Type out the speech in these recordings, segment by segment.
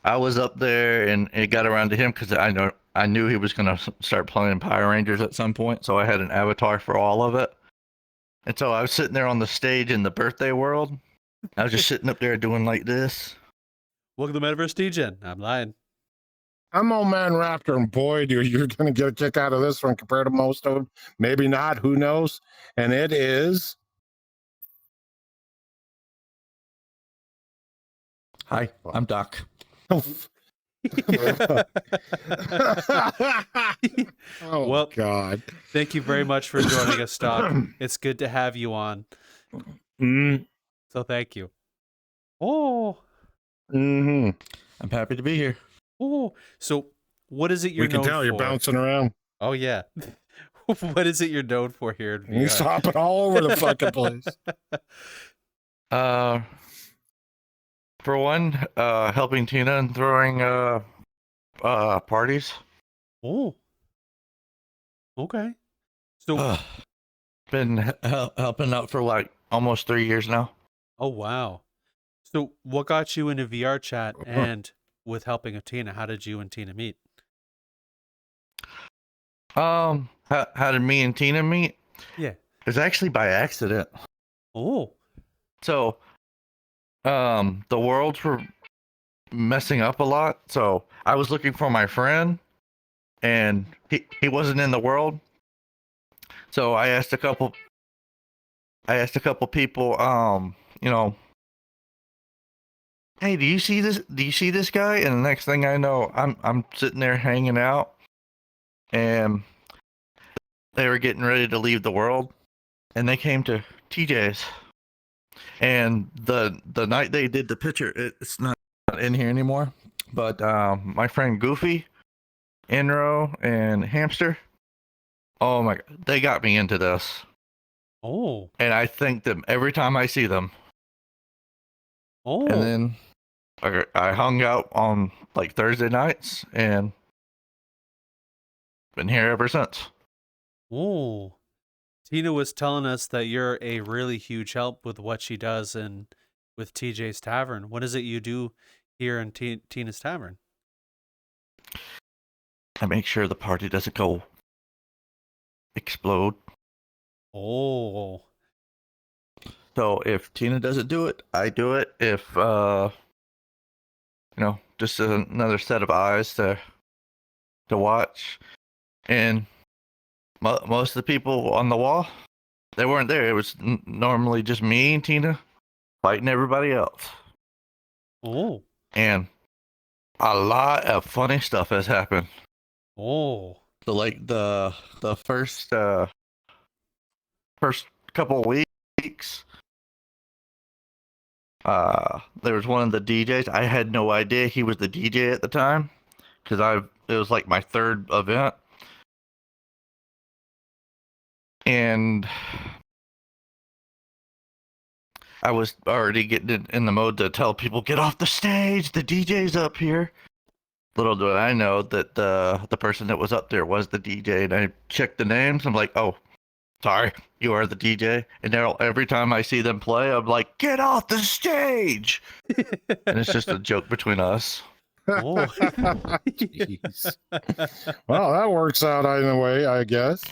I was up there, and it got around to him because I knew he was gonna start playing Power Rangers at some point, so I had an avatar for all of it. And so I was sitting there on the stage in the birthday world. I was just sitting up there doing like this. Welcome to Metaverse Degen. I'm lying. I'm Old Man Raptor, and boy, you're going to get a kick out of this one compared to most of them. Maybe not, who knows? And it is... Hi, I'm Doc. oh, Well, God. Thank you very much for joining us, Doc. It's good to have you on. So thank you. Oh. Mm-hmm. I'm happy to be here. Oh. So what is it you're We can known tell for? you're bouncing around. Oh, yeah. What is it you're known for here in VR? He's hopping all over the fucking place. For one, helping Tina and throwing parties. Oh. Okay. So Been helping out for like almost 3 years now. oh, wow. So what got you into VR chat and with helping of Tina? How did you and Tina meet? How did me and Tina meet? Yeah. It was actually by accident. Oh. So, the worlds were messing up a lot. So I was looking for my friend, and he wasn't in the world. So I asked a couple people, you know, hey, do you see this? Do you see this guy? And the next thing I know, I'm sitting there hanging out, and they were getting ready to leave the world, and they came to TJ's. And the night they did the picture, it's not in here anymore, but my friend Goofy, Enro, and Hamster, oh my god, they got me into this. Oh. And I thank them every time I see them. Oh. And then I hung out on like Thursday nights and been here ever since. Oh. Tina was telling us that you're a really huge help with what she does and with TJ's Tavern. What is it you do here in Tina's Tavern? I make sure the party doesn't go explode. Oh. So if Tina doesn't do it, I do it. If just another set of eyes to watch. And most of the people on the wall, they weren't there. It was normally just me and Tina fighting everybody else. Oh. And a lot of funny stuff has happened. Oh. So like the first couple of weeks, there was one of the DJs. I had no idea he was the DJ at the time because it was like my third event. And I was already getting in the mode to tell people, get off the stage, the DJ's up here. Little did I know that the person that was up there was the DJ, and I checked the names. I'm like, oh, sorry, you are the DJ. And every time I see them play, I'm like, get off the stage. And it's just a joke between us. Oh. Jeez. Well, that works out in a way, I guess.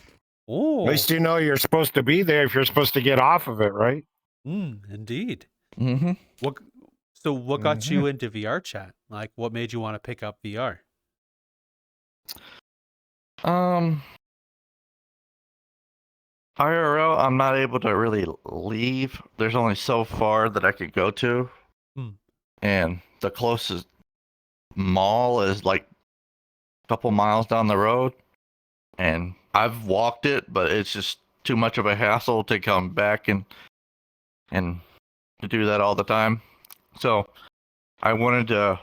Oh. At least you know you're supposed to be there if you're supposed to get off of it, right? Indeed. Mm-hmm. What got you into VR chat? Like, what made you want to pick up VR? IRL, I'm not able to really leave. There's only so far that I could go to. And the closest mall is like a couple miles down the road. And I've walked it, but it's just too much of a hassle to come back and to do that all the time. So I wanted to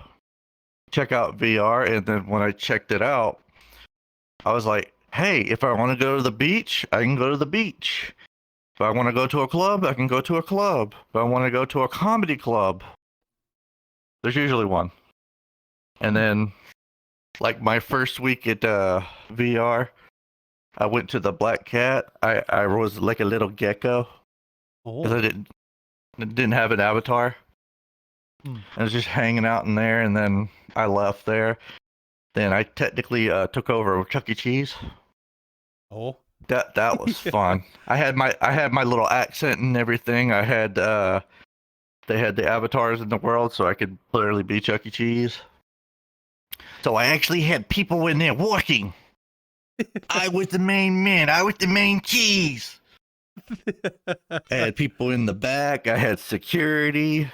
check out VR, and then when I checked it out, I was like, hey, if I want to go to the beach, I can go to the beach. If I want to go to a club, I can go to a club. If I want to go to a comedy club, there's usually one. And then, like my first week at VR, I went to the Black Cat. I was like a little gecko because I didn't have an avatar. I was just hanging out in there, and then I left there. Then I technically took over Chuck E. Cheese. Oh. That was fun. I had my little accent and everything. I had they had the avatars in the world, so I could clearly be Chuck E. Cheese. So I actually had people in there working. I was the main man. I was the main cheese. I had people in the back. I had security.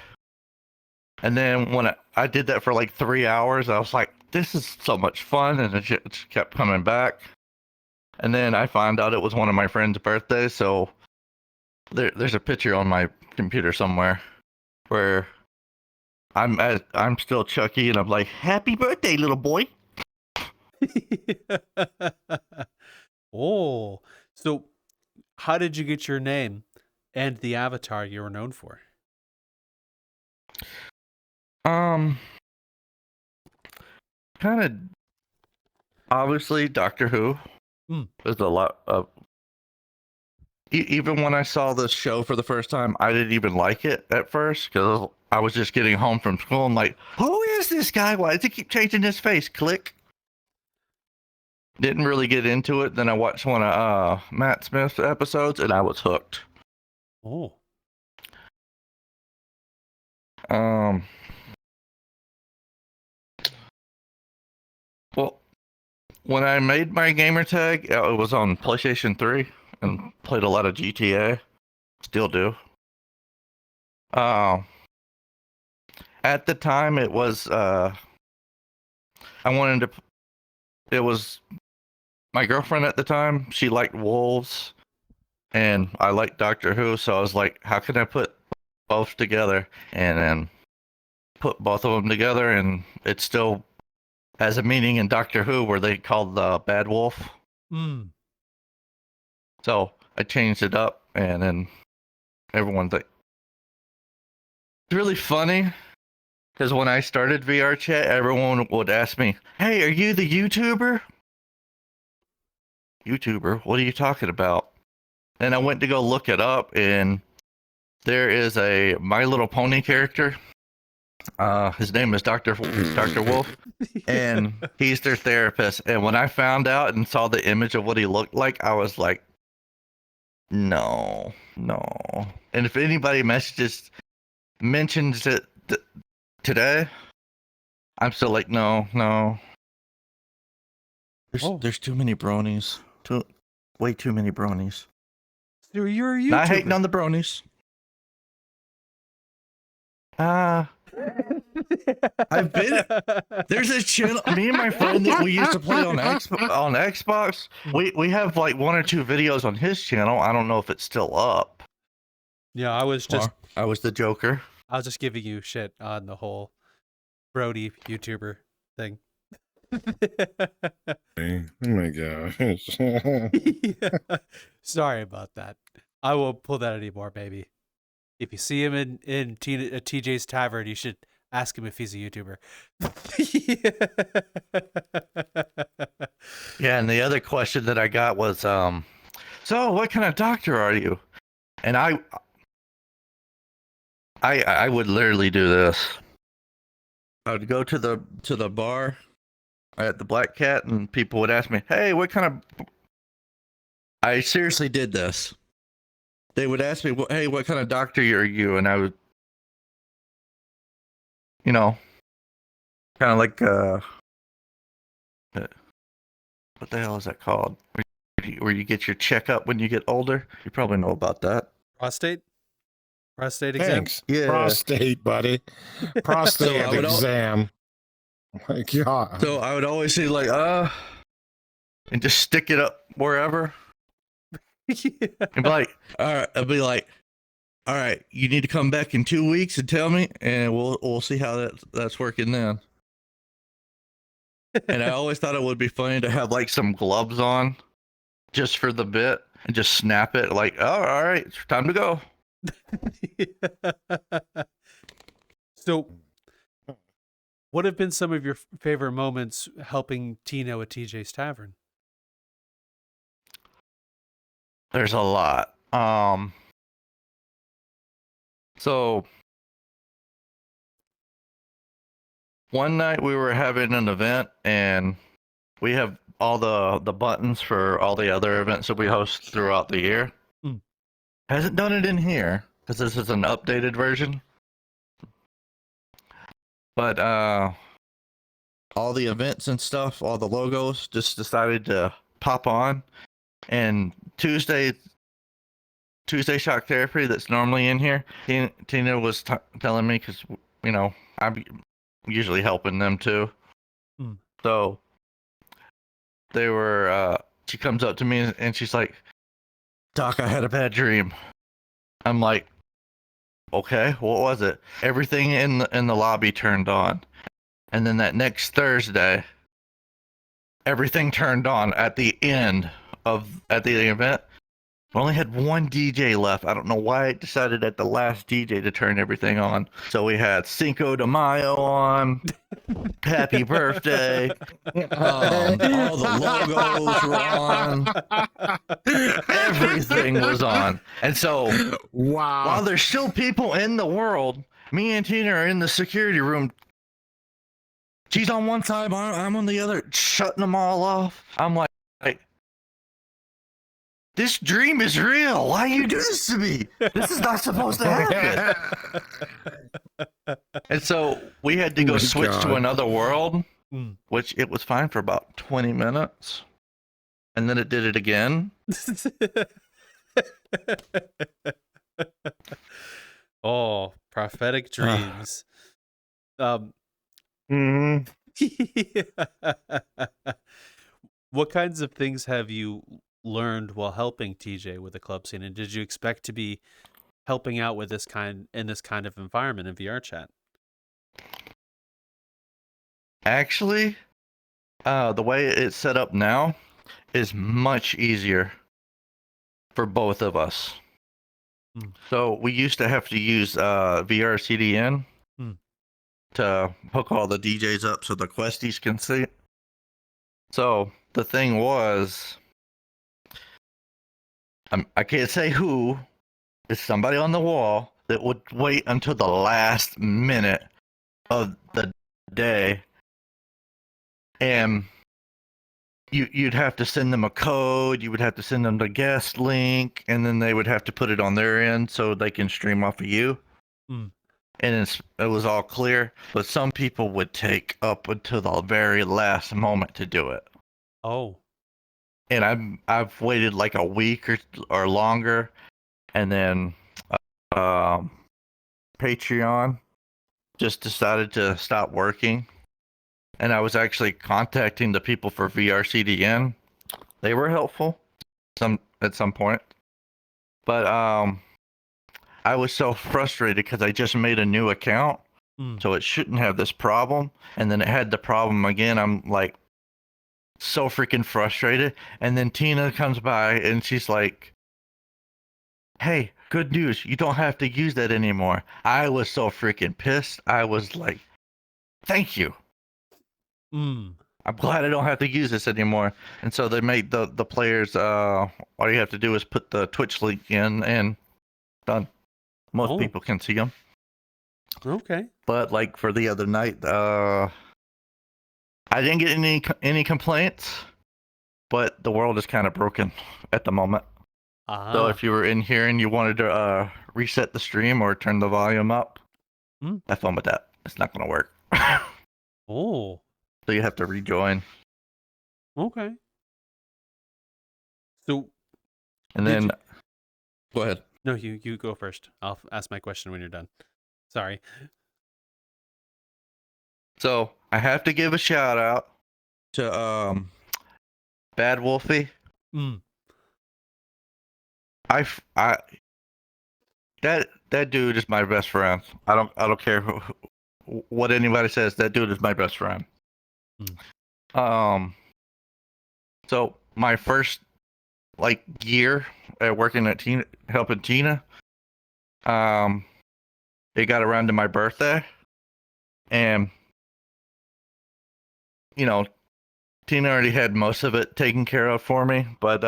And then when I did that for like 3 hours, I was like, this is so much fun. And it just kept coming back. And then I found out it was one of my friend's birthdays. So there's a picture on my computer somewhere where I'm still Chucky, and I'm like, happy birthday, little boy. Oh. So how did you get your name and the avatar you were known for? Kind of obviously Doctor Who. There's a lot of even when I saw this show for the first time, I didn't even like it at first because I was just getting home from school and like, who is this guy? Why does he keep changing his face? Click. Didn't really get into it. Then I watched one of Matt Smith's episodes and I was hooked. Oh. Well, when I made my gamer tag, it was on PlayStation 3 and played a lot of GTA. Still do. At the time, it was I wanted to. It was my girlfriend at the time. She liked wolves, and I liked Doctor Who. So I was like, how can I put both together? And then put both of them together, and it still has a meaning in Doctor Who where they called the bad wolf. So I changed it up, and then everyone's like, it's really funny. Because when I started VRChat, everyone would ask me, hey, are you the YouTuber? YouTuber? What are you talking about? And I went to go look it up, and there is a My Little Pony character. His name is Dr. Wolf, and he's their therapist. And when I found out and saw the image of what he looked like, I was like, no. And if anybody mentions it today, I'm still like, no. There's too many bronies. Way too many bronies. So you're a YouTuber. Not hating on the bronies. I've been. There's a channel. Me and my friend that we used to play on Xbox. We have like 1 or 2 videos on his channel. I don't know if it's still up. Yeah, I was the Joker. I was just giving you shit on the whole Brody YouTuber thing. Oh my gosh. Yeah. Sorry about that. I won't pull that anymore, baby. If you see him in TJ's Tavern, you should ask him if he's a YouTuber. Yeah, and the other question that I got was, so what kind of doctor are you? And I would literally do this. I would go to the bar at the Black Cat, and people would ask me, hey, what kind of... I seriously did this. They would ask me, hey, what kind of doctor are you? And I would, kind of like, what the hell is that called? Where you get your checkup when you get older? You probably know about that. Prostate exam? Thanks. Yeah. Prostate, buddy. Prostate So exam. My God. So I would always say like, and just stick it up wherever. Yeah. And be like, all right, I'll be like, all right, you need to come back in 2 weeks and tell me, and we'll see how that's working then. And I always thought it would be funny to have like some gloves on, just for the bit, and just snap it like, oh, all right, it's time to go. So, what have been some of your favorite moments helping Tino at TJ's Tavern? There's a lot. So one night we were having an event, and we have all the buttons for all the other events that we host throughout the year. Hasn't done it in here because this is an updated version. But all the events and stuff, all the logos, just decided to pop on. And Tuesday shock therapy that's normally in here, Tina was telling me, because I'm usually helping them too. So they were. She comes up to me and she's like, "Doc, I had a bad dream." I'm like, "Okay, what was it?" Everything in the lobby turned on, and then that next Thursday, everything turned on at the end of the event. We only had one DJ left. I don't know why I decided at the last DJ to turn everything on. So we had Cinco de Mayo on, Happy Birthday, all the logos were on, everything was on. And so Wow. while there's still people in the world, me and Tina are in the security room. She's on one side, I'm on the other, shutting them all off. I'm like, this dream is real. Why you do this to me? This is not supposed to happen. And so we had to go switch to another world, which it was fine for about 20 minutes. And then it did it again. Oh, prophetic dreams. What kinds of things have you learned while helping TJ with the club scene, and did you expect to be helping out with this kind of environment in VRchat? Actually, the way it's set up now is much easier for both of us. So we used to have to use VRCDN to hook all the DJs up so the questies can see. So the thing was, I can't say who, is somebody on the wall that would wait until the last minute of the day, and you'd have to send them a code, you would have to send them the guest link, and then they would have to put it on their end so they can stream off of you. And it was all clear, but some people would take up until the very last moment to do it. Oh. And I've waited like a week or longer, and then Patreon just decided to stop working, and I was actually contacting the people for VRCDN. They were helpful at some point, but I was so frustrated because I just made a new account, so it shouldn't have this problem, and then it had the problem again. I'm like so freaking frustrated, and then Tina comes by and she's like, "Hey, good news, you don't have to use that anymore." I was so freaking pissed. I was like, "Thank you. I'm glad I don't have to use this anymore." And so they made the players, all you have to do is put the Twitch link in, and done. Most people can see them. Okay. But like for the other night, I didn't get any complaints, but the world is kind of broken at the moment. So if you were in here and you wanted to reset the stream or turn the volume up, have fun with that. It's not going to work. Oh. So you have to rejoin. Okay. So. And then, go ahead. No, you go first. I'll ask my question when you're done. Sorry. So I have to give a shout out to badwolfie. That dude is my best friend. I don't care what anybody says. That dude is my best friend. So my first year at working at helping Tina, it got around to my birthday, and Tina already had most of it taken care of for me, but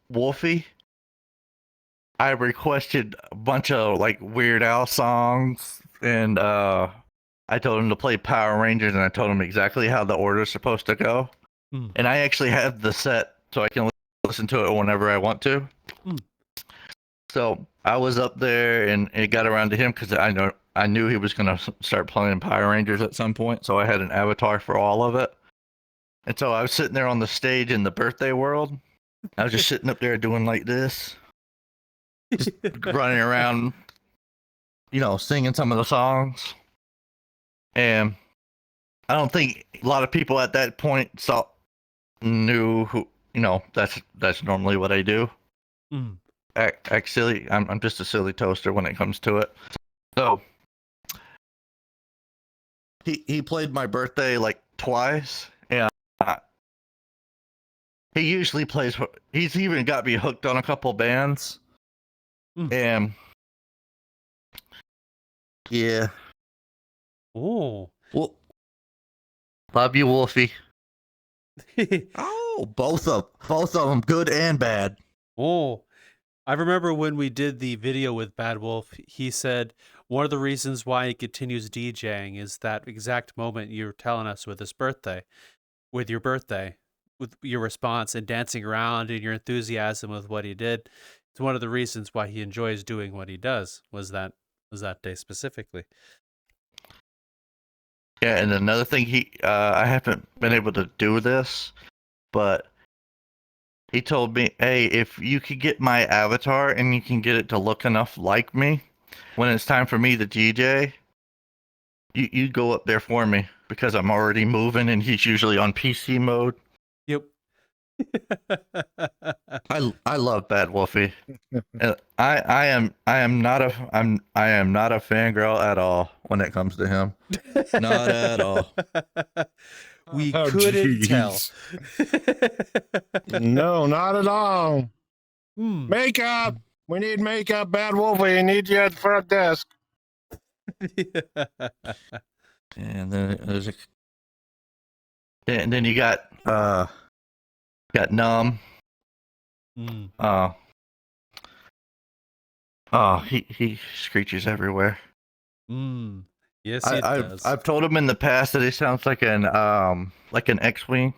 Wolfie, I requested a bunch of Weird Al songs and I told him to play Power Rangers, and I told him exactly how the order's supposed to go. And I actually have the set, so I can listen to it whenever I want to. So I was up there, and it got around to him because I knew he was gonna start playing Power Rangers at some point. So I had an avatar for all of it. And so I was sitting there on the stage in the birthday world. I was just sitting up there doing like this, just running around, singing some of the songs. And I don't think a lot of people at that point knew who, that's normally what I do. Act silly. I'm just a silly toaster when it comes to it. So he played my birthday like twice, and he usually plays. He's even got me hooked on a couple bands, and yeah. Oh, Well, love you, Wolfie. Oh, both of them, good and bad. Oh, I remember when we did the video with Bad Wolf, he said one of the reasons why he continues DJing is that exact moment you were telling us with your birthday, with your response and dancing around and your enthusiasm with what he did. It's one of the reasons why he enjoys doing what he does. Was that day specifically? Yeah, and another thing, I haven't been able to do this, but he told me, hey, if you could get my avatar and you can get it to look enough like me, when it's time for me to DJ, you go up there for me because I'm already moving and he's usually on PC mode. Yep. I love Bad Wolfie. I am not a fangirl at all when it comes to him. Not at all. We couldn't tell. No, not at all. Makeup. We need makeup, Bad Wolfie. We need you at the front desk. And then then you got Numb. He screeches everywhere. Yes, he does. I've told him in the past that he sounds like an X-wing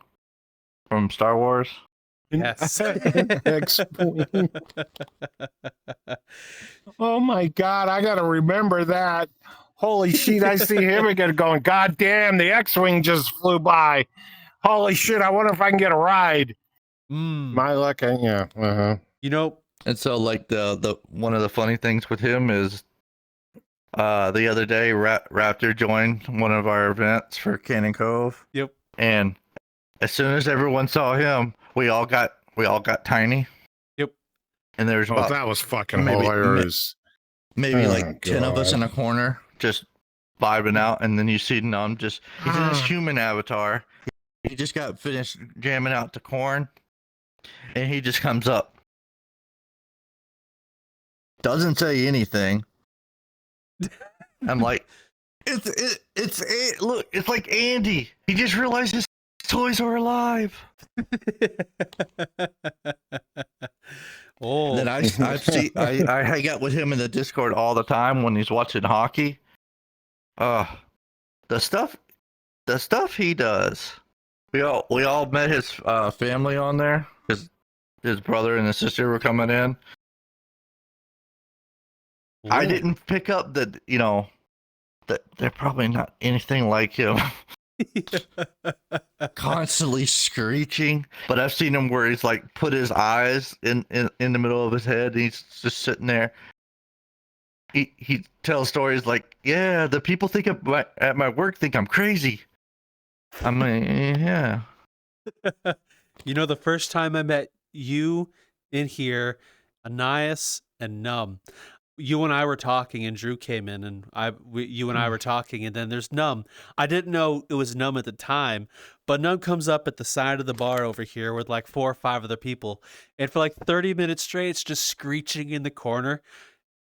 from Star Wars. Yes. X-wing. Oh my God, I gotta remember that. Holy shit, I see him again going, God damn, the X-wing just flew by. Holy shit, I wonder if I can get a ride. My luck, yeah. And so like the one of the funny things with him is the other day Raptor joined one of our events for Cannon Cove. Yep. And as soon as everyone saw him, we all got tiny. Yep. And there's about, that was fucking hilarious. Maybe like 10 of us in a corner just vibing out, and then you see Numb he's in his human avatar. He just got finished jamming out to Korn, and he just comes up. Doesn't say anything. I'm like, look, it's like Andy. He just realized his toys are alive. Oh. Then I hang out with him in the Discord all the time when he's watching hockey. The stuff he does. We all met his family on there because his brother and his sister were coming in. Ooh. I didn't pick up that that they're probably not anything like him. Constantly screeching, but I've seen him where he's like put his eyes in the middle of his head and he's just sitting there. He tells stories like, yeah, the people think at my work think I'm crazy. I'm like, yeah. The first time I met you in here, Anais and Numb, you and I were talking, and Drew came in, and you and I were talking, and then there's Numb. I didn't know it was Numb at the time, but Numb comes up at the side of the bar over here with like 4 or 5 other people, and for like 30 minutes straight, it's just screeching in the corner.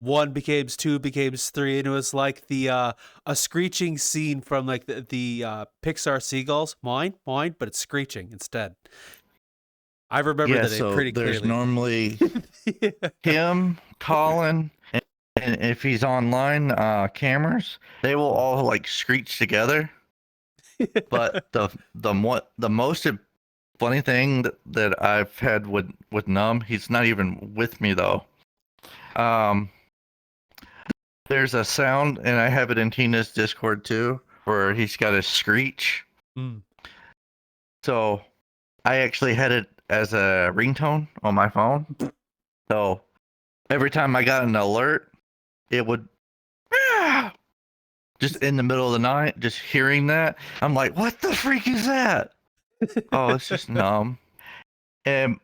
1 becomes 2, becomes 3, and it was like a screeching scene from like the Pixar seagulls, mine, but it's screeching instead. I remember that pretty clearly. There's normally him, Colin, and if he's online cameras, they will all like screech together. But the most funny thing that I've had with Numb, he's not even with me though. There's a sound, and I have it in Tina's Discord too, where he's got a screech. So I actually had it as a ringtone on my phone. So every time I got an alert, it would just in the middle of the night, just hearing that, I'm like, what the freak is that? Oh, it's just Numb. And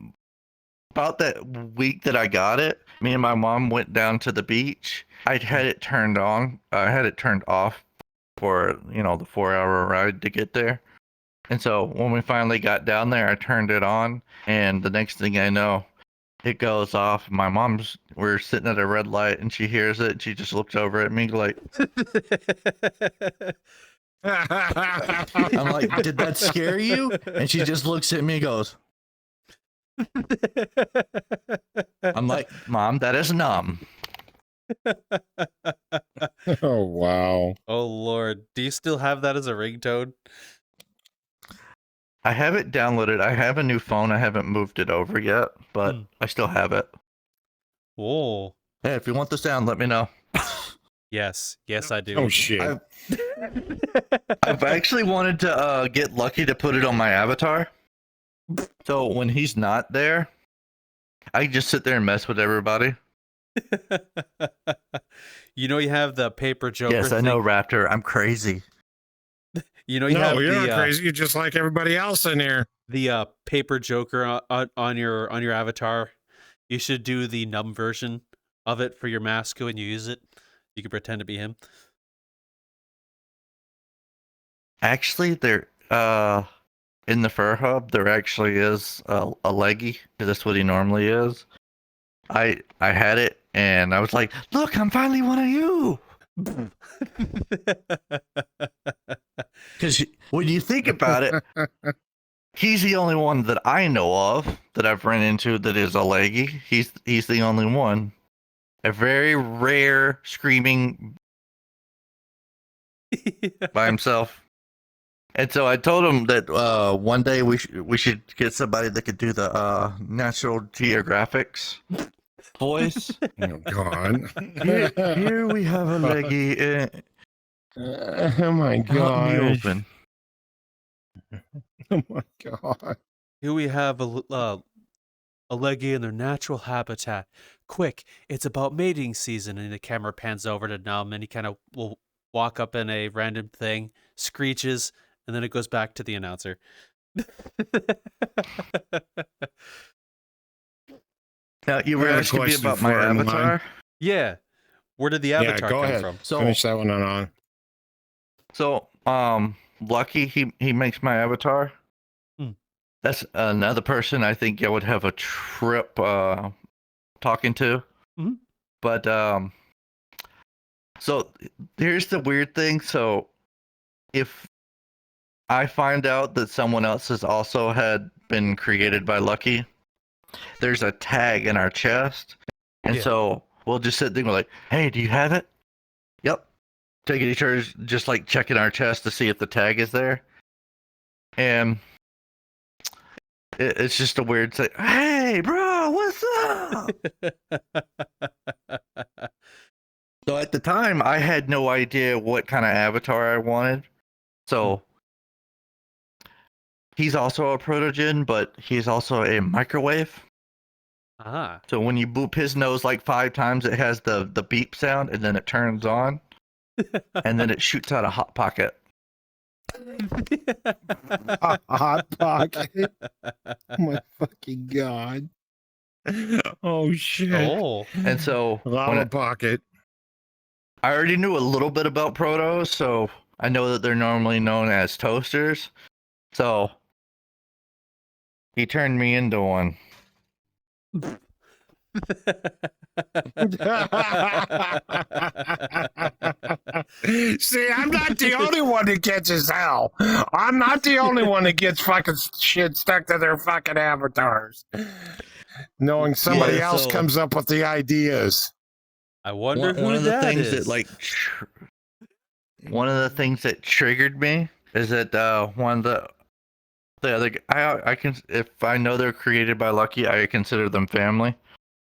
about that week that I got it, me and my mom went down to the beach. I'd had it turned on. I had it turned off for, the 4-hour ride to get there. And so when we finally got down there, I turned it on. And the next thing I know, it goes off. We're sitting at a red light and she hears it. And she just looks over at me like, I'm like, did that scare you? And she just looks at me and goes, I'm like, Mom, that is Numb. Oh, wow. Oh, Lord. Do you still have that as a ringtone? I have it downloaded. I have a new phone. I haven't moved it over yet, but I still have it. Whoa. Hey, if you want the sound, let me know. Yes, I do. Oh, shit. I've actually wanted to get lucky to put it on my avatar. So when he's not there, I just sit there and mess with everybody. You have the paper Joker. Yes, I know, Raptor. I'm crazy. You No, have you're the, not crazy. You're just like everybody else in here. The paper Joker on your avatar. You should do the Numb version of it for your mask when you use it. You can pretend to be him. Actually, there in the Fur Hub, there actually is a leggy, because that's what he normally is. I had it, and I was like, look, I'm finally one of you. Because when you think about it, he's the only one that I know of that I've run into that is a leggy. He's the only one. A very rare screaming by himself. And so I told him that one day we should get somebody that could do the National Geographics voice. Oh, God. Here we have a leggy. Oh, my Out in the God. open. Oh, my God. Here we have a leggy in their natural habitat. Quick, it's about mating season, and the camera pans over to Numb, and he kind of will walk up in a random thing, screeches, and then it goes back to the announcer. Now, you were asking me about my avatar? Yeah. Where did the avatar go come ahead. from? So, Finish that one on. So, Lucky, he makes my avatar. That's another person I think I would have a trip talking to. But so here's the weird thing. So if I find out that someone else has also had been created by Lucky, there's a tag in our chest, and so we'll just sit there and we're like, hey, do you have it? Yep. Taking each other, just like checking our chest to see if the tag is there. And it's just a weird thing. Hey, bro, what's up? So at the time, I had no idea what kind of avatar I wanted. So he's also a Protogen, but he's also a microwave. So when you boop his nose like 5 times, it has the beep sound, and then it turns on, and then it shoots out a hot pocket. A hot pocket. Oh, my fucking God. Oh, shit. Oh. And so Lava pocket. I already knew a little bit about protos, so I know that they're normally known as toasters. So he turned me into one. See, I'm not the only one that catches hell. I'm not the only one that gets fucking shit stuck to their fucking avatars. Knowing somebody else comes up with the ideas. I wonder one who of the that things is. that like one of the things that triggered me is that one of the other I can, if I know they're created by Lucky, I consider them family.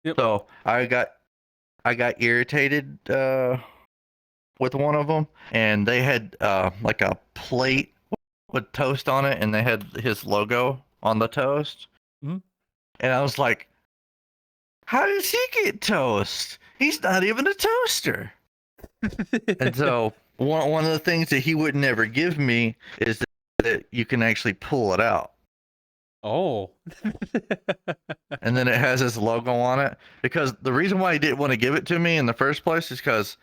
Yep. So I got irritated with one of them, and they had like a plate with toast on it, and they had his logo on the toast. Mm-hmm. And I was like, how does he get toast? He's not even a toaster. And so one of the things that he would never give me is that you can actually pull it out. Oh. And then it has his logo on it. Because the reason why he didn't want to give it to me in the first place is because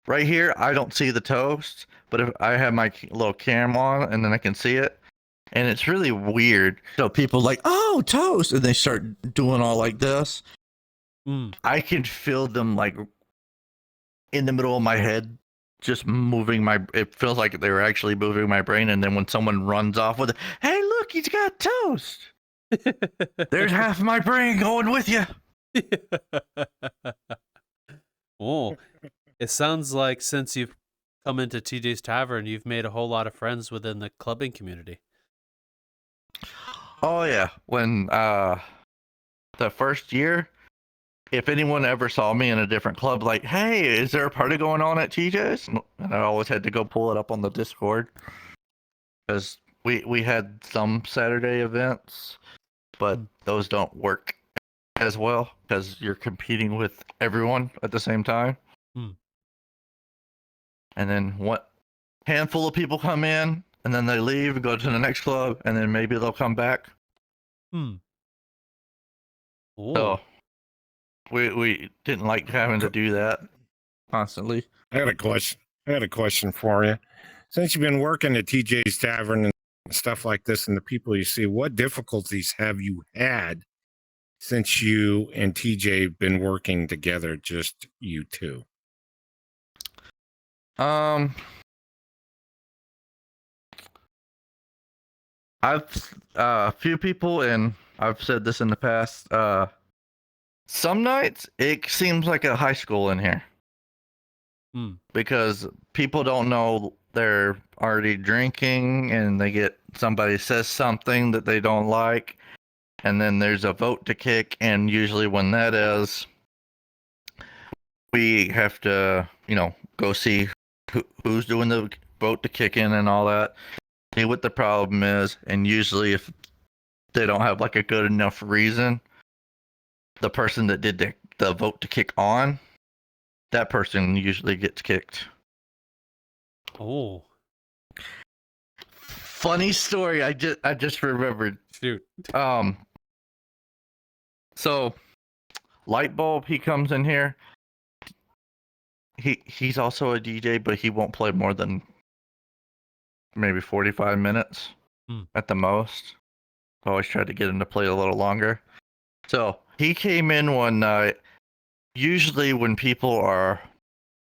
right here, I don't see the toast, but if I have my little cam on and then I can see it, and it's really weird. So people like, oh, toast, and they start doing all like this. I can feel them like in the middle of my head, just moving my. It feels like they were actually moving my brain. And then when someone runs off with it, hey, look, he's got toast. There's half my brain going with you. Oh, it sounds like since you've come into TJ's Tavern, you've made a whole lot of friends within the clubbing community. Oh yeah, when the first year, if anyone ever saw me in a different club, like, hey, is there a party going on at TJ's? And I always had to go pull it up on the Discord because we had some Saturday events, but those don't work as well because you're competing with everyone at the same time. And then what handful of people come in, and then they leave and go to the next club, and then maybe they'll come back. So we didn't like having to do that constantly. I had a question for you. Since you've been working at TJ's Tavern and stuff like this, and the people you see, what difficulties have you had since you and TJ been working together, just you two? I've a few people, and I've said this in the past. Some nights it seems like a high school in here because people don't know they're already drinking, and they get somebody says something that they don't like, and then there's a vote to kick, and usually when that is, we have to, go see who's doing the vote to kick in and all that. See what the problem is, and usually if they don't have like a good enough reason, the person that did the vote to kick on, that person usually gets kicked. Oh. Funny story, I just remembered. Shoot. So Lightbulb, he comes in here. He's also a DJ, but he won't play more than maybe 45 minutes at the most. I always tried to get him to play a little longer. So he came in one night. Usually when people are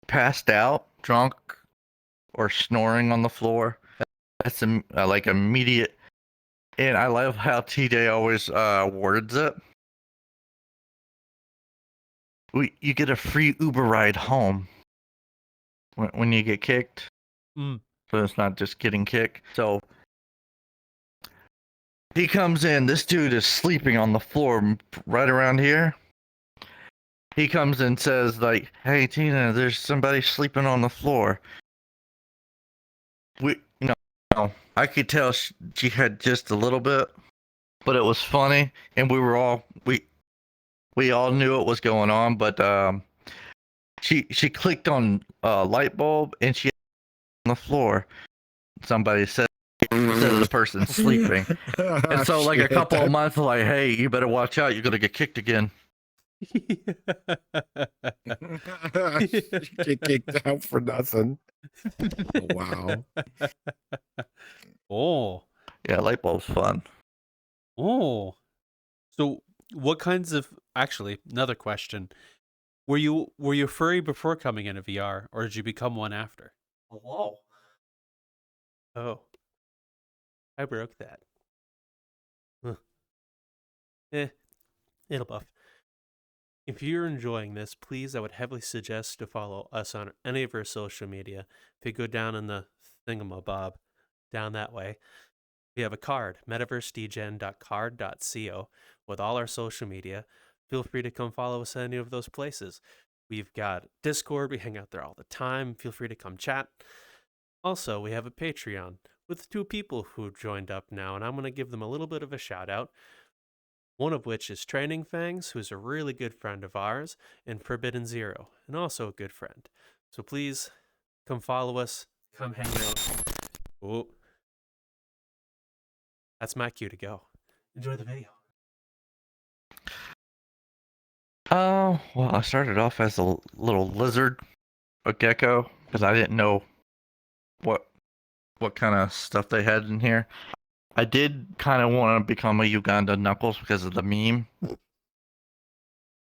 passed out, drunk, or snoring on the floor, that's like immediate. And I love how TJ always words it. You get a free Uber ride home when you get kicked. So it's not just getting kicked. So he comes in. This dude is sleeping on the floor right around here. He comes and says, like, hey, Tina, there's somebody sleeping on the floor. I could tell she had just a little bit, but it was funny. And we all knew what was going on, but she clicked on Lightbulb, and she on the floor. Somebody said the person sleeping. And so like a couple of months, like, hey, you better watch out, you're gonna get kicked again. Get kicked out for nothing. Oh, wow. Oh. Yeah, Lightbulb's fun. Oh. So what kinds of, actually, another question. Were you furry before coming into VR, or did you become one after? Whoa. Oh. I broke that. Huh. It'll buff. If you're enjoying this, please, I would heavily suggest to follow us on any of our social media. If you go down in the thingamabob, down that way, we have a card, metaversedegen.card.co, with all our social media. Feel free to come follow us at any of those places. We've got Discord. We hang out there all the time. Feel free to come chat. Also, we have a Patreon with 2 people who joined up now, and I'm going to give them a little bit of a shout out. One of which is Training Fangs, who's a really good friend of ours, and Forbidden Zero, and also a good friend. So please come follow us, come hang out. Oh, that's my cue to go. Enjoy the video. Oh, well, I started off as a little lizard, a gecko, because I didn't know what kind of stuff they had in here. I did kind of want to become a Uganda Knuckles because of the meme.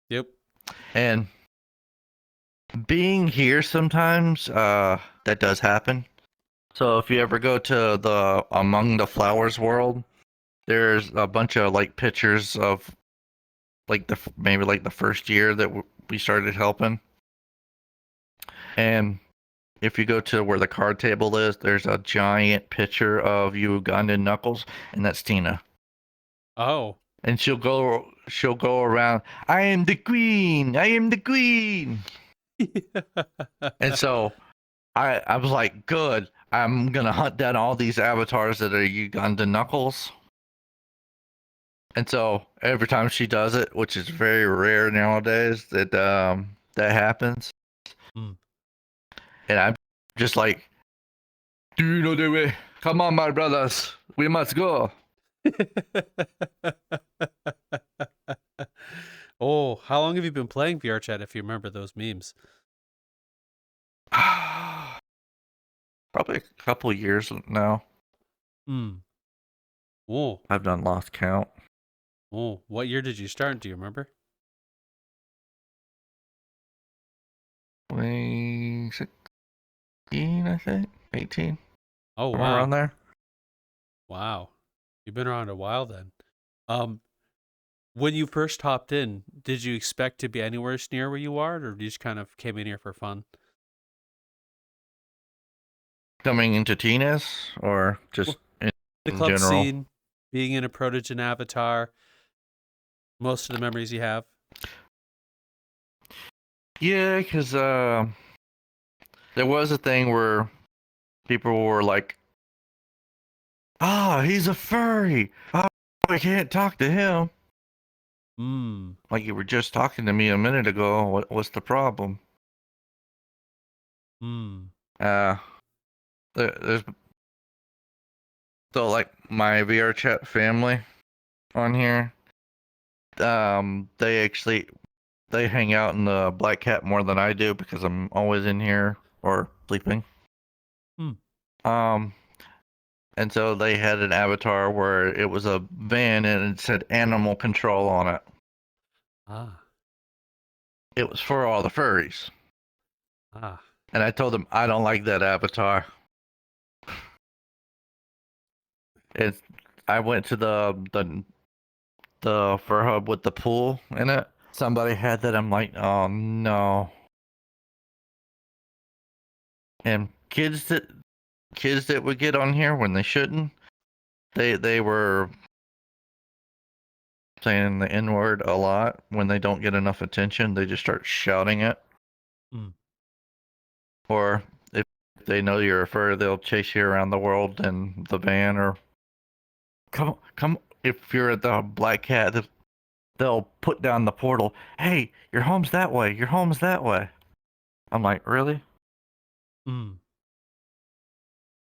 Yep. And being here sometimes, that does happen. So if you ever go to the Among the Flowers world, there's a bunch of like pictures of like maybe like the first year that we started helping. And if you go to where the card table is, there's a giant picture of Ugandan Knuckles, and that's Tina. Oh. And she'll go around, I am the queen, I am the queen. And so I was like, good, I'm gonna hunt down all these avatars that are Ugandan Knuckles. And so every time she does it, which is very rare nowadays, that happens. Mm. And I'm just like, do you know the way? Come on, my brothers, we must go. Oh, how long have you been playing VRChat if you remember those memes? Probably a couple of years now. Oh. I've done lost count. Oh, what year did you start? Do you remember? 2016, I think. 18. Oh, Somewhere wow. around there. Wow. You've been around a while then. When you first hopped in, did you expect to be anywhere near where you are, or you just kind of came in here for fun? Coming into Tina's, or just The in club general? scene, being in a Protogen avatar, most of the memories you have. Yeah, because there was a thing where people were like, he's a furry. Oh, I can't talk to him. Like you were just talking to me a minute ago. What's the problem? There's so like my VRChat family on here. They hang out in the Black Cat more than I do because I'm always in here or sleeping. And so they had an avatar where it was a van and it said animal control on it. It was for all the furries. And I told them I don't like that avatar. I went to the fur hub with the pool in it. Somebody had that. I'm like, oh no. And kids that would get on here when they shouldn't, they were saying the N word a lot when they don't get enough attention. They just start shouting it. Or if they know you're a fur, they'll chase you around the world in the van. Or come. If you're at the Black Cat, they'll put down the portal. Hey, your home's that way. Your home's that way. I'm like, really?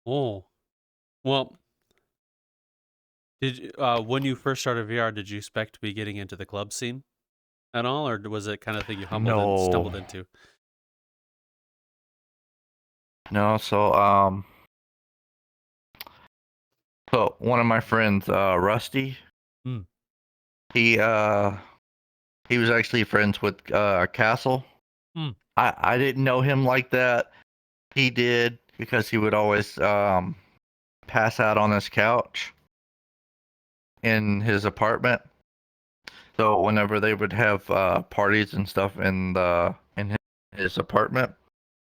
Oh, well, did you, when you first started VR, did you expect to be getting into the club scene at all, or was it kind of thing you stumbled into? No, so one of my friends, Rusty, he was actually friends with Castle. I didn't know him like that. He did, because he would always pass out on his couch in his apartment. So whenever they would have parties and stuff in his apartment,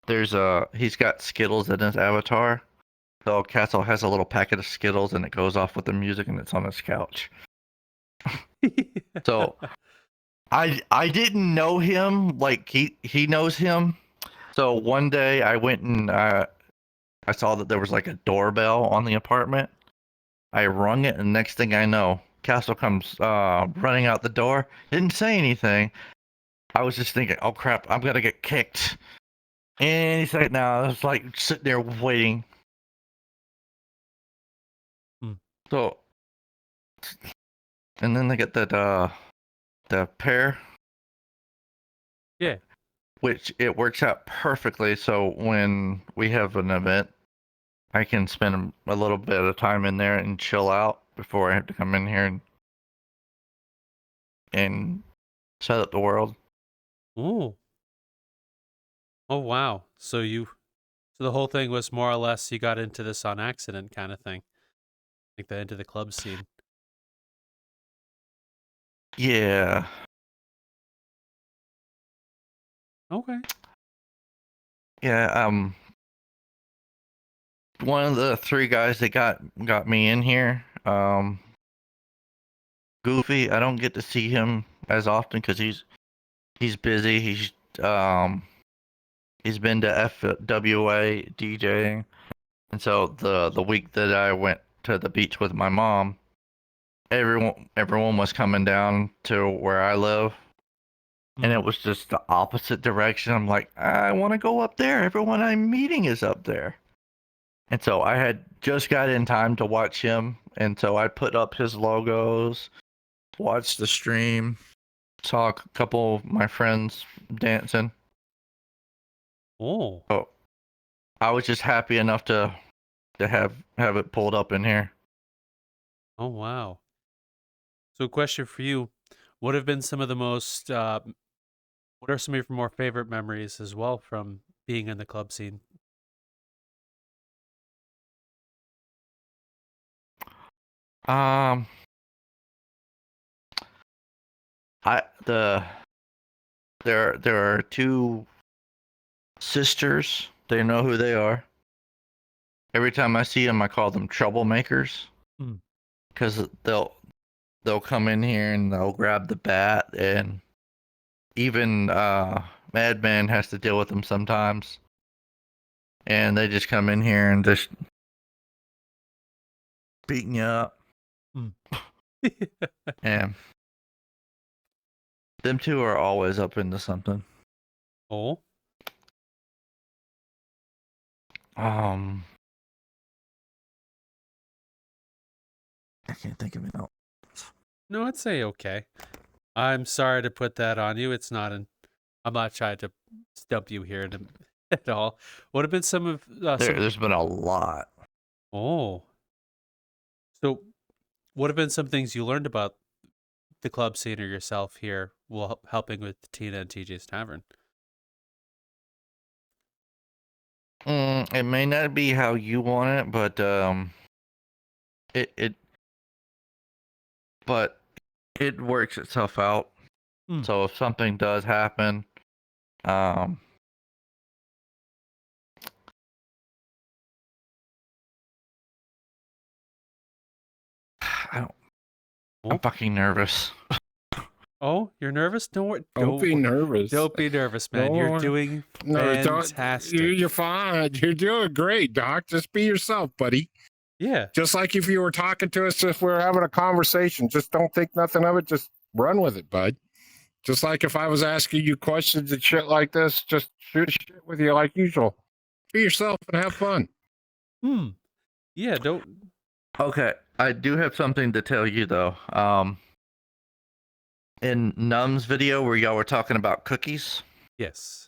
he's got Skittles in his avatar. So Castle has a little packet of Skittles and it goes off with the music and it's on his couch. So I didn't know him like he knows him. So one day I went and I saw that there was like a doorbell on the apartment. I rung it, and next thing I know, Castle comes running out the door. Didn't say anything. I was just thinking, oh crap, I'm gonna get kicked. And he's like, no, I was like sitting there waiting. So, and then they get that the pair. Yeah. Which it works out perfectly. So when we have an event, I can spend a little bit of time in there and chill out before I have to come in here and set up the world. Ooh. Oh wow. So the whole thing was more or less you got into this on accident kind of thing. Like the into the club scene. Yeah. Okay. Yeah, one of the three guys that got me in here, Goofy, I don't get to see him as often because he's busy. He's been to FWA DJing, and so the week that I went to the beach with my mom, everyone was coming down to where I live, and it was just the opposite direction. I'm like, I want to go up there. Everyone I'm meeting is up there. And so I had just got in time to watch him, and so I put up his logos, watched the stream, saw a couple of my friends dancing. Oh. So I was just happy enough to have it pulled up in here. Oh wow. So question for you. What have been some of the most what are some of your more favorite memories as well from being in the club scene? Um, there are two sisters. They know who they are. Every time I see them, I call them troublemakers because they'll come in here and they'll grab the bat, and even Madman has to deal with them sometimes. And they just come in here and just beating you up. And them two are always up into something. Oh. I can't think of it now. No, I'd say okay. I'm sorry to put that on you. I'm not trying to stump you here at all. What have been some of There's been a lot. Oh. So what have been some things you learned about the club scene or yourself here while helping with Tina and TJ's Tavern? It may not be how you want it, but it works itself out. So if something does happen, I don't. I'm fucking nervous. Oh, you're nervous? Don't be nervous. Don't be nervous, man. You're doing fantastic. You're fine. You're doing great, Doc. Just be yourself, buddy. Yeah. Just like if you were talking to us, if we were having a conversation, just don't think nothing of it. Just run with it, bud. Just like if I was asking you questions and shit like this, just shoot shit with you like usual. Be yourself and have fun. Yeah, don't. Okay, I do have something to tell you though. In Num's video where y'all were talking about cookies. Yes.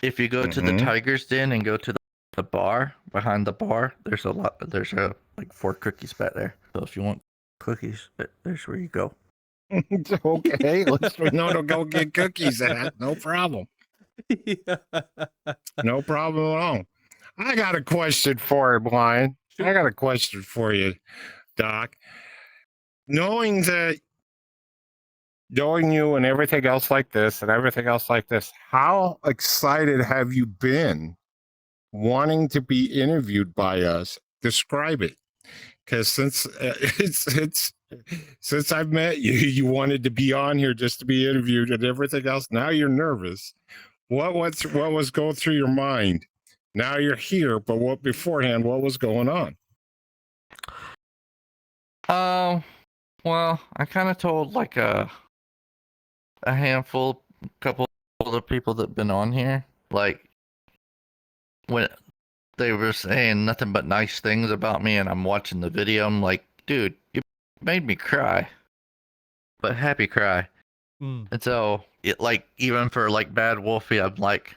If you go to the Tiger's Den and go to the bar, behind the bar, there's like 4 cookies back there. So if you want cookies, there's where you go. Okay, let's know to go get cookies at. No problem. No problem at all. I got a question for you, Brian. I got a question for you, Doc. Knowing that knowing you and everything else like this and everything else like this, how excited have you been wanting to be interviewed by us? Describe it. Because since it's since I've met you, you wanted to be on here just to be interviewed and everything else. Now you're nervous. What was going through your mind? Now you're here, but what beforehand? What was going on? Well, I kind of told like a handful, couple of the people that been on here, like when they were saying nothing but nice things about me, and I'm watching the video, I'm like, dude, you made me cry, but happy cry. And so it like even for like Bad Wolfie, I'm like,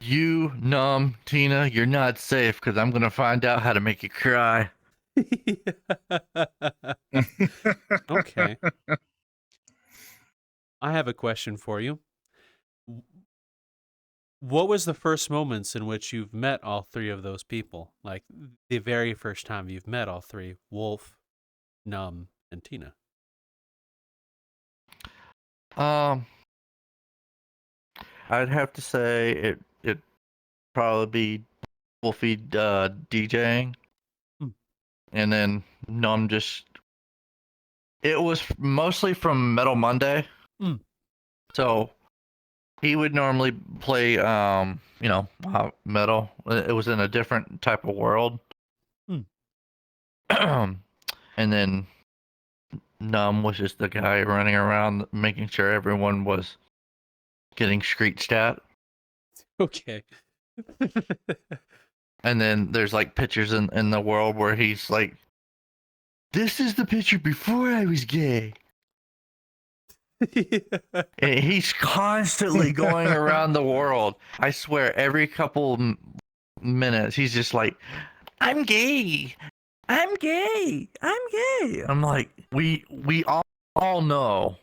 you numb Tina, you're not safe because I'm gonna find out how to make you cry. Okay. I have a question for you. What was the first moments in which you've met all three of those people? Like the very first time you've met all three, Wolf, Numb, and Tina. I'd have to say it probably be Wolfie DJing, and then Numb just. It was mostly from Metal Monday, so he would normally play metal. It was in a different type of world, and then Numb was just the guy running around making sure everyone was getting screeched at. Okay. And then there's like pictures in the world where he's like, this is the picture before I was gay. And he's constantly going around the world. I swear, every couple minutes, he's just like, I'm gay. I'm gay. I'm gay. I'm like, we all know.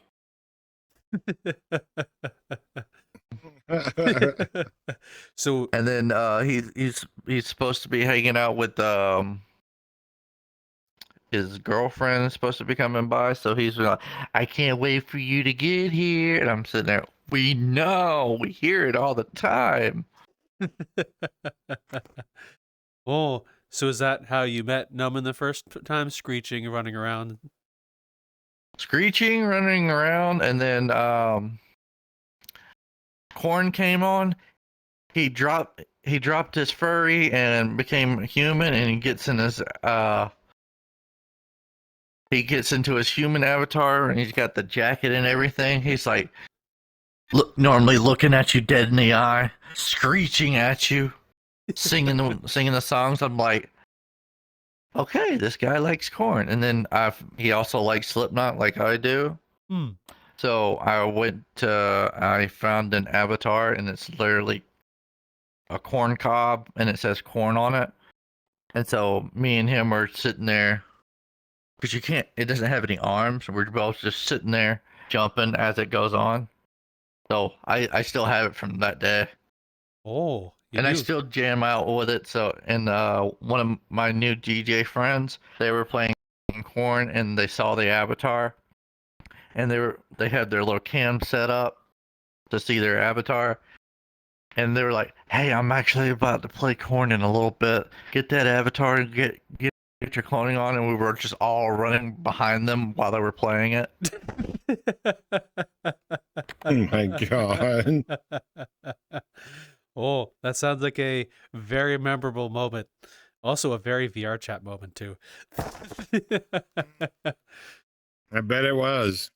So and then he's supposed to be hanging out with his girlfriend is supposed to be coming by, so he's like, I can't wait for you to get here. And I'm sitting there, we know, we hear it all the time. Oh, so is that how you met Numb in the first time? Screeching and running around? Screeching, running around, and then Corn came on. He dropped his furry and became human, and he gets into his human avatar, and he's got the jacket and everything. He's like, normally looking at you dead in the eye, screeching at you, singing the songs. I'm like, okay, this guy likes Corn, and then he also likes Slipknot like I do. So I found an avatar, and it's literally a corn cob, and it says Corn on it. And so me and him are sitting there, because it doesn't have any arms. We're both just sitting there jumping as it goes on. So I still have it from that day. Oh, I still jam out with it. So, and one of my new DJ friends, they were playing Corn, and they saw the avatar, and they had their little cam set up to see their avatar, and they were like, "Hey, I'm actually about to play Corn in a little bit. Get that avatar and get your cloning on," and we were just all running behind them while they were playing it. Oh my god. Oh, that sounds like a very memorable moment. Also a very VRchat moment too. I bet it was.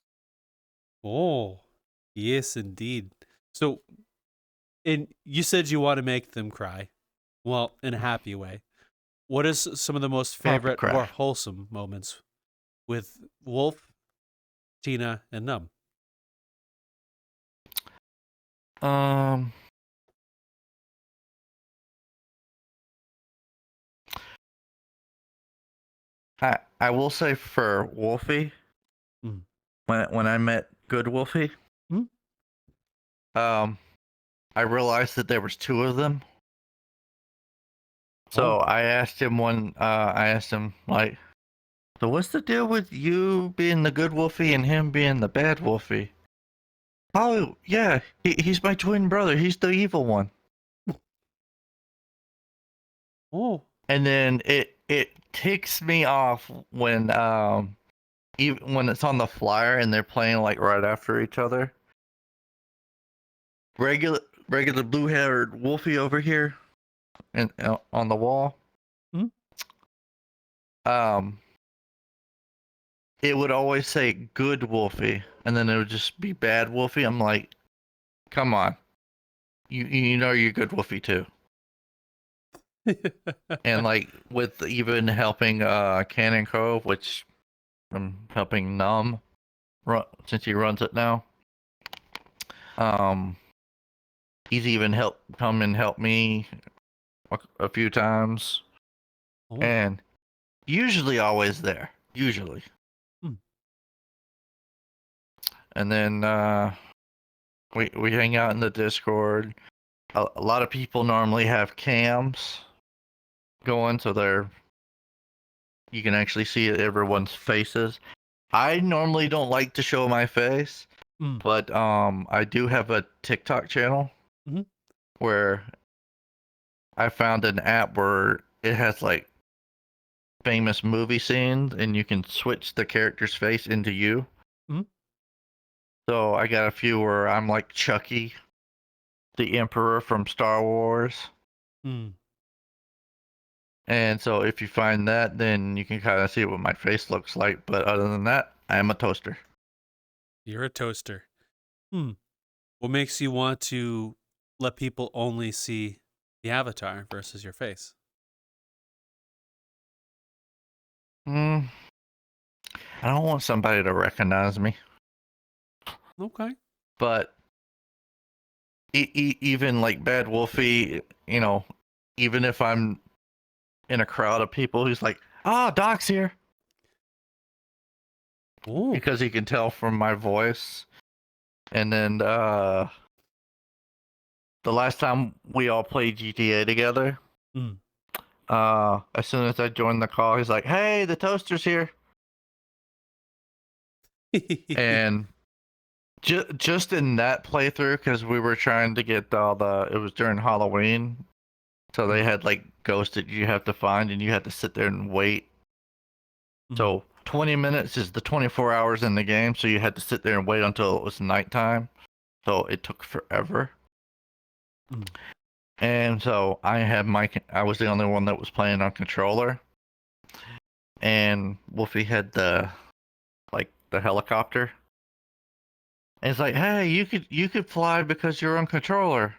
Oh, yes indeed. So, and you said you want to make them cry. Well, in a happy way. What is some of the most favorite or wholesome moments with Wolf, Tina, and Numb? I will say for Wolfie, when I met Good Wolfie, I realized that there was two of them. So I asked him like, So what's the deal with you being the good wolfie and him being the bad wolfie? Oh, yeah, he's my twin brother. He's the evil one. Oh. And then it ticks me off when even when it's on the flyer and they're playing like right after each other. Regular blue-haired wolfie over here and on the wall. Hmm? It would always say good wolfie and then it would just be bad wolfie. I'm like, come on. You know you're good wolfie too. And like with even helping Cannon Cove, which I'm helping Numb since he runs it now. He's even come and helped me a few times. Oh. And usually always there. Usually. Hmm. And then we hang out in the Discord. A lot of people normally have cams going, so you can actually see everyone's faces. I normally don't like to show my face, but I do have a TikTok channel where I found an app where it has like famous movie scenes and you can switch the character's face into you. So I got a few where I'm like Chucky, the Emperor from Star Wars. And so if you find that, then you can kind of see what my face looks like. But other than that, I am a toaster. You're a toaster. What makes you want to let people only see the avatar versus your face? I don't want somebody to recognize me. Okay. But even like Bad Wolfie, you know, even if I'm in a crowd of people, he's like, Doc's here. Ooh. Because he can tell from my voice. And then the last time we all played GTA together, as soon as I joined the call, he's like, hey, the toaster's here. And just in that playthrough, because we were trying to get it was during Halloween, so they had like ghosts that you have to find and you had to sit there and wait. So 20 minutes is the 24 hours in the game, so you had to sit there and wait until it was nighttime. So it took forever. And so I was the only one that was playing on controller. And Wolfie had the helicopter. And it's like, hey, you could fly because you're on controller.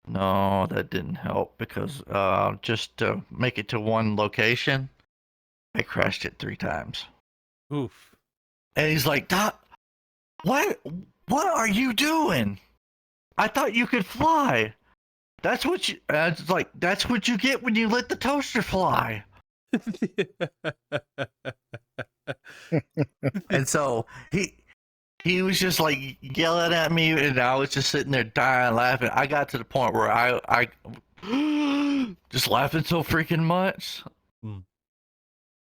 No, that didn't help because just to make it to one location, I crashed it 3 times. Oof. And he's like, Doc, what are you doing? I thought you could fly. That's what that's what you get when you let the toaster fly. And so he was just like yelling at me, and I was just sitting there dying laughing. I got to the point where I just laughing so freaking much. And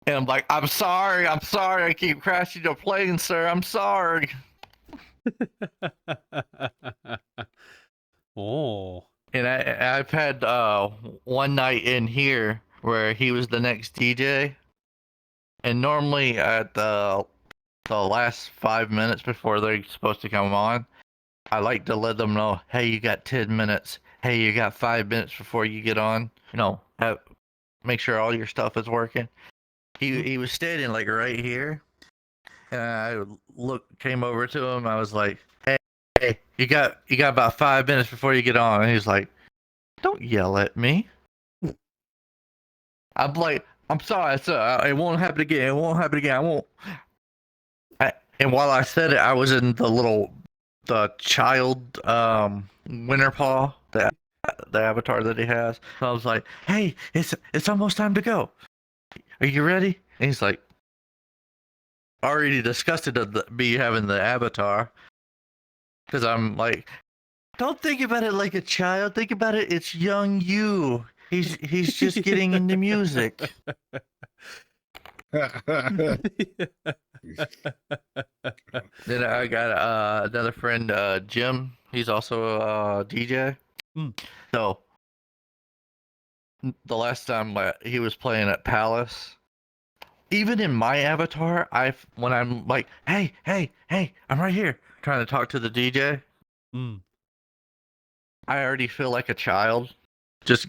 I'm like, I'm sorry, I keep crashing your plane, sir. I'm sorry. Oh. And I've had one night in here where he was the next DJ, and normally at the last 5 minutes before they're supposed to come on, I like to let them know, hey, you got 10 minutes. Hey, you got 5 minutes before you get on. You know, make sure all your stuff is working. He was standing like right here, and I came over to him. I was like, hey, you got about 5 minutes before you get on. And he's like, don't yell at me. I'm like, I'm sorry, sir. It won't happen again. It won't happen again. I won't. And while I said it, I was in the child winter paw, the avatar that he has. So I was like, hey, it's almost time to go. Are you ready? And he's like, already disgusted at me having the avatar. Because I'm like, don't think about it like a child. Think about it. It's young you. He's just getting into music. Then I got another friend, Jim. He's also a DJ. So the last time he was playing at Palace, even in my avatar, when I'm like, hey, I'm right here, trying to talk to the DJ, I already feel like a child, just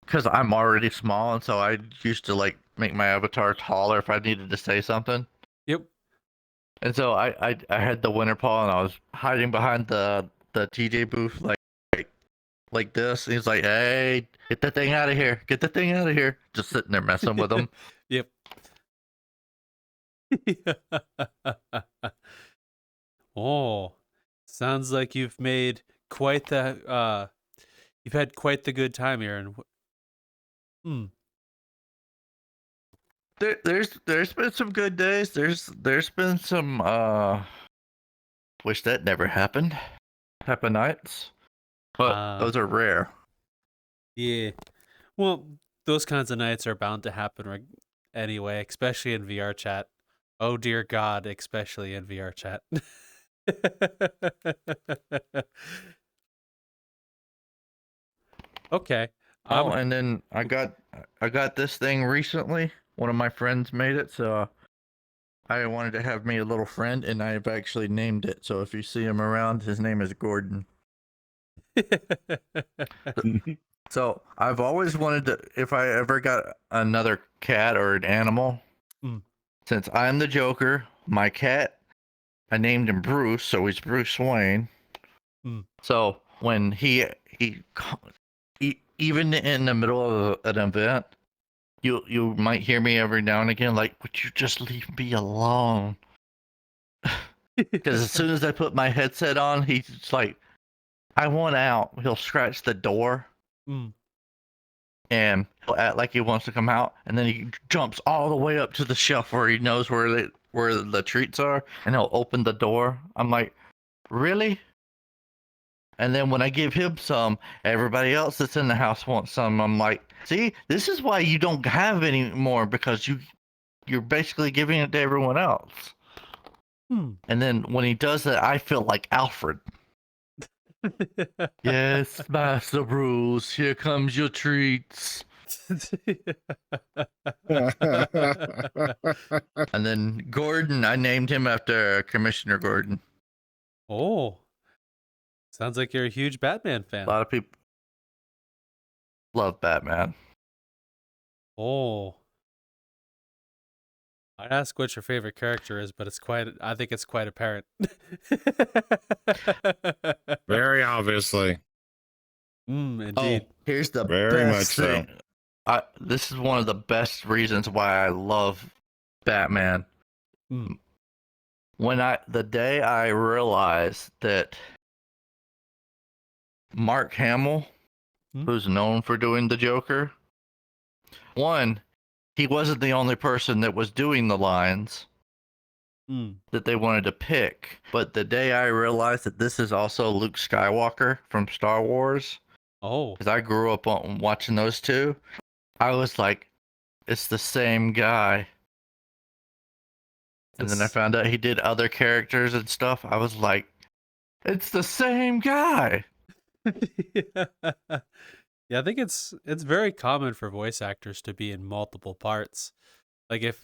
because I'm already small, and so I used to like make my avatar taller if I needed to say something. Yep. And so I had the winter paw, and I was hiding behind the TJ booth like this. And he's like, "Hey, get that thing out of here! Get the thing out of here!" Just sitting there messing with him. Yep. Oh, sounds like you've made quite the you've had quite the good time, Aaron. There's been some good days. There's been some wish that never happened type of nights, but those are rare. Yeah. Well, those kinds of nights are bound to happen anyway, especially in VR chat. Oh dear God, especially in VR chat. Okay. And then I got this thing recently. One of my friends made it, so I wanted to have me a little friend, and I've actually named it. So if you see him around, his name is Gordon. So I've always wanted to, if I ever got another cat or an animal, since I'm the Joker, my cat, I named him Bruce, so he's Bruce Wayne. So when he even in the middle of an event, you might hear me every now and again like, would you just leave me alone? Because as soon as I put my headset on, he's like, I want out. He'll scratch the door. And he'll act like he wants to come out, and then he jumps all the way up to the shelf where he knows where the treats are, and he'll open the door. I'm like, really? And then when I give him some, everybody else that's in the house wants some. I'm like, see, this is why you don't have any more, because you're basically giving it to everyone else. And then when he does that, I feel like Alfred. Yes, Master Bruce, here comes your treats. And then Gordon, I named him after Commissioner Gordon. Oh, sounds like you're a huge Batman fan. A lot of people love Batman. Oh, I'd ask what your favorite character is, but I think it's quite apparent. Very obviously. Indeed. Oh, here's the Very best much thing. This is one of the best reasons why I love Batman. The day I realized that Mark Hamill, who's known for doing the Joker, one, he wasn't the only person that was doing the lines that they wanted to pick. But the day I realized that this is also Luke Skywalker from Star Wars, because I grew up on watching those two, I was like, it's the same guy. And then I found out he did other characters and stuff. I was like, it's the same guy. Yeah, I think it's very common for voice actors to be in multiple parts. Like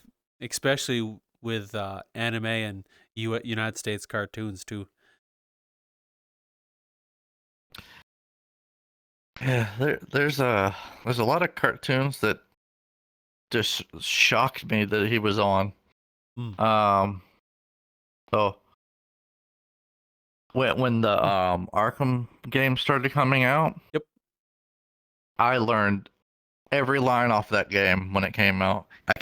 especially with anime and United States cartoons too. Yeah, there's a lot of cartoons that just shocked me that he was on. So when the Arkham game started coming out, yep, I learned every line off that game when it came out. I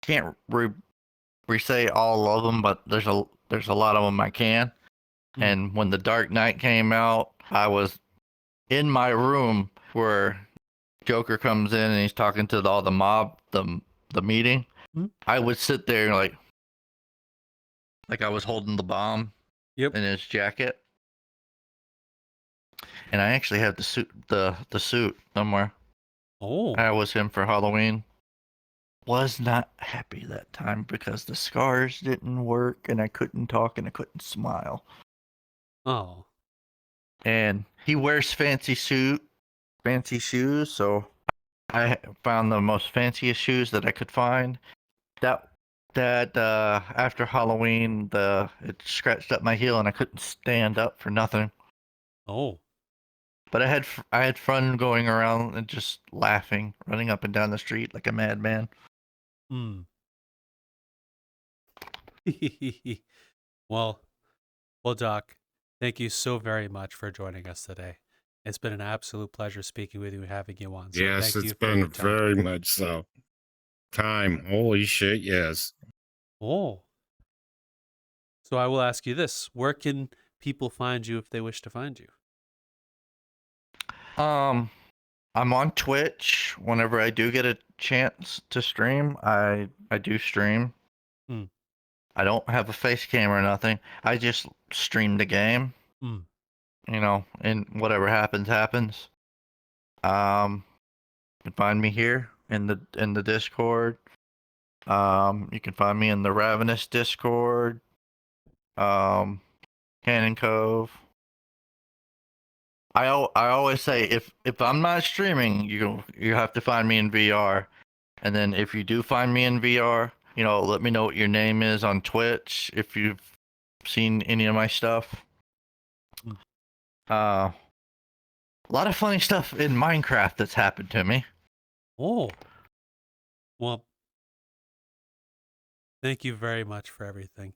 can't re-say all of them, but there's a lot of them I can. And when the Dark Knight came out, I was in my room where Joker comes in and he's talking to all the mob, the meeting. I would sit there like I was holding the bomb in his jacket. And I actually have the suit somewhere. Oh, I was him for Halloween. was not happy that time because the scars didn't work and I couldn't talk and I couldn't smile. Oh. And he wears fancy shoes, so I found the most fanciest shoes that I could find. That after Halloween, it scratched up my heel and I couldn't stand up for nothing. Oh. But I had fun going around and just laughing, running up and down the street like a madman. Hmm. well, Doc, thank you so very much for joining us today. It's been an absolute pleasure speaking with you and having you on. So Yes, thank it's you for been your time. very much so. Time. Holy shit, yes. Oh. So I will ask you this. Where can people find you if they wish to find you? I'm on Twitch. Whenever I do get a chance to stream, I do stream. Hmm. I don't have a face cam or nothing. I just stream the game. Hmm. You know, and whatever happens, happens. You can find me here in the Discord. You can find me in the Ravenous Discord. Cannon Cove. I always say if I'm not streaming, you have to find me in VR. And then if you do find me in VR, you know, let me know what your name is on Twitch if you've seen any of my stuff. A lot of funny stuff in Minecraft that's happened to me. Oh. Well, thank you very much for everything.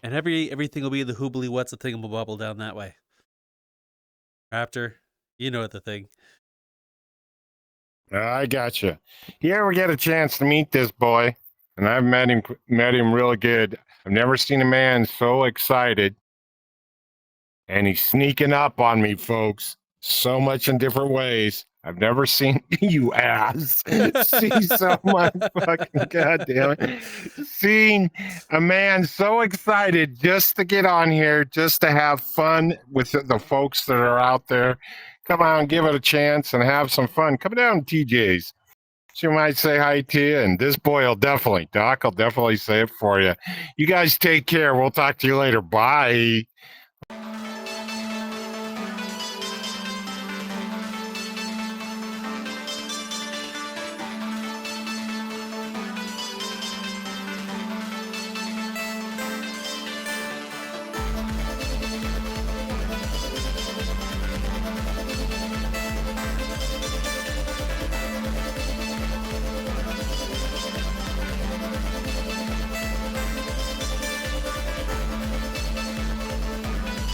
And everything will be the hoobly what's a thingamabobble down that way. Raptor, you know the thing. I gotcha. You ever get a chance to meet this boy? And I've met him really good. I've never seen a man so excited. And he's sneaking up on me, folks. So much in different ways. I've never seen you ass see so much fucking goddamn it. Seeing a man so excited just to get on here, just to have fun with the folks that are out there. Come on, give it a chance and have some fun. Come down to TJ's. She might say hi to you, and this boy will definitely, Doc will definitely say it for you. You guys take care. We'll talk to you later. Bye.